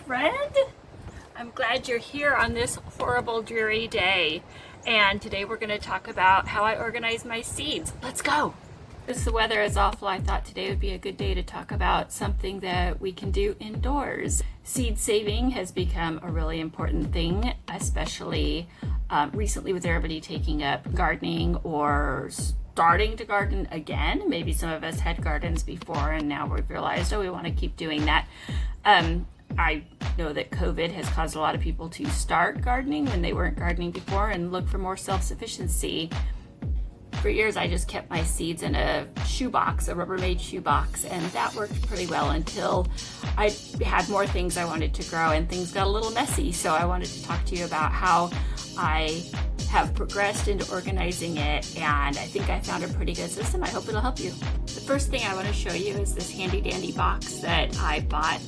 friend. I'm glad you're here on this horrible, dreary day. And today we're going to talk about how I organize my seeds. Let's go. Since the weather is awful, I thought today would be a good day to talk about something that we can do indoors. Seed saving has become a really important thing, especially recently with everybody taking up gardening or starting to garden again. Maybe some of us had gardens before and now we've realized, we want to keep doing that. I know that COVID has caused a lot of people to start gardening when they weren't gardening before and look for more self-sufficiency. For years, I just kept my seeds in a shoebox, a Rubbermaid shoebox, and that worked pretty well until I had more things I wanted to grow and things got a little messy. So I wanted to talk to you about how I have progressed into organizing it, and I think I found a pretty good system. I hope it'll help you. The first thing I want to show you is this handy dandy box that I bought.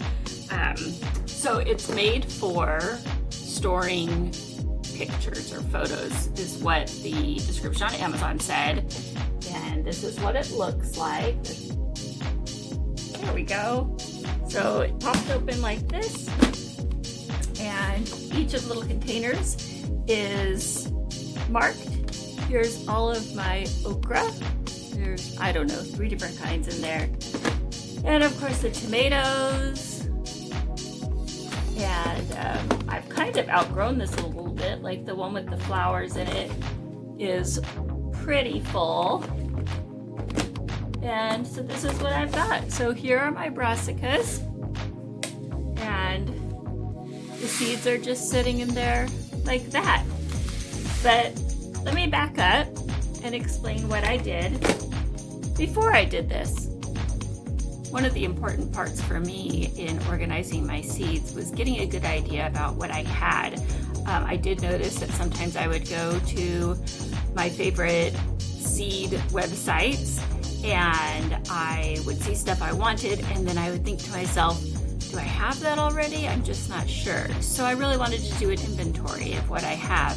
So it's made for storing pictures or photos is what the description on Amazon said, and this is what it looks like. There we go. So it pops open like this, and each of the little containers is marked. Here's all of my okra. There's, I don't know, 3 different kinds in there, and of course the tomatoes. And I've kind of outgrown this a little bit, like the one with the flowers in it is pretty full. And so this is what I've got. So here are my brassicas, and the seeds are just sitting in there like that. But let me back up and explain what I did before I did this. One of the important parts for me in organizing my seeds was getting a good idea about what I had. I did notice that sometimes I would go to my favorite seed websites and I would see stuff I wanted, and then I would think to myself, do I have that already? I'm just not sure. So I really wanted to do an inventory of what I have,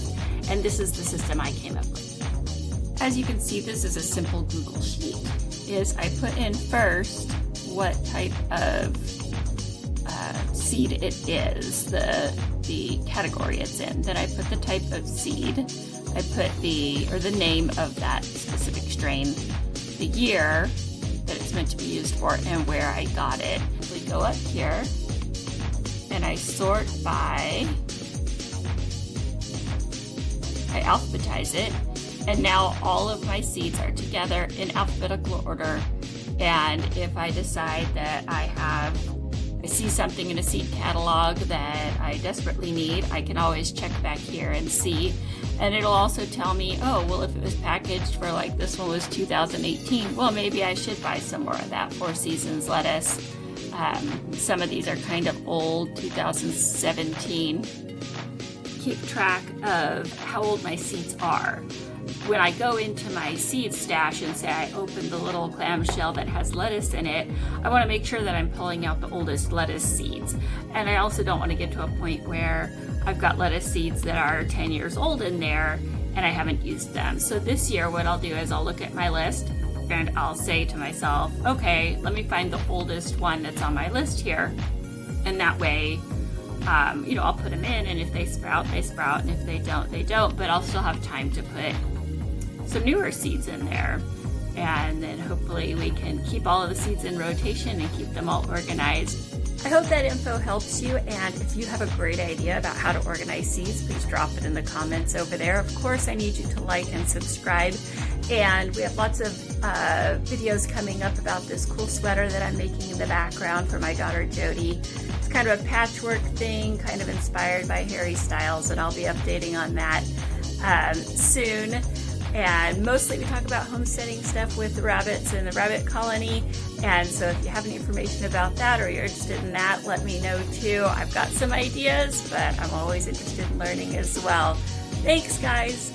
and this is the system I came up with. As you can see, this is a simple Google sheet. I put in first what type of seed it is, the category it's in. Then I put the type of seed. I put the name of that specific strain, the year that it's meant to be used for, and where I got it. We go up here and I sort by, I alphabetize it, and now all of my seeds are together in alphabetical order. And if I decide that I see something in a seed catalog that I desperately need, I can always check back here and see. And it'll also tell me, oh, well, if it was packaged for, like, this one was 2018, well, maybe I should buy some more of that 4 Seasons lettuce. Some of these are kind of old, 2017. Keep track of how old my seeds are. When I go into my seed stash and say I open the little clamshell that has lettuce in it, I want to make sure that I'm pulling out the oldest lettuce seeds. And I also don't want to get to a point where I've got lettuce seeds that are 10 years old in there and I haven't used them. So this year what I'll do is I'll look at my list and I'll say to myself, okay, let me find the oldest one that's on my list here. And that way, I'll put them in, and if they sprout, they sprout, and if they don't, they don't, but I'll still have time to put some newer seeds in there, and then hopefully we can keep all of the seeds in rotation and keep them all organized. I hope that info helps you, and if you have a great idea about how to organize seeds, please drop it in the comments over there. Of course, I need you to like and subscribe, and we have lots of videos coming up about this cool sweater that I'm making in the background for my daughter Jody. It's kind of a patchwork thing, kind of inspired by Harry Styles, and I'll be updating on that soon. And mostly we talk about homesteading stuff with the rabbits in the rabbit colony. And so if you have any information about that or you're interested in that, let me know too. I've got some ideas, but I'm always interested in learning as well. Thanks, guys.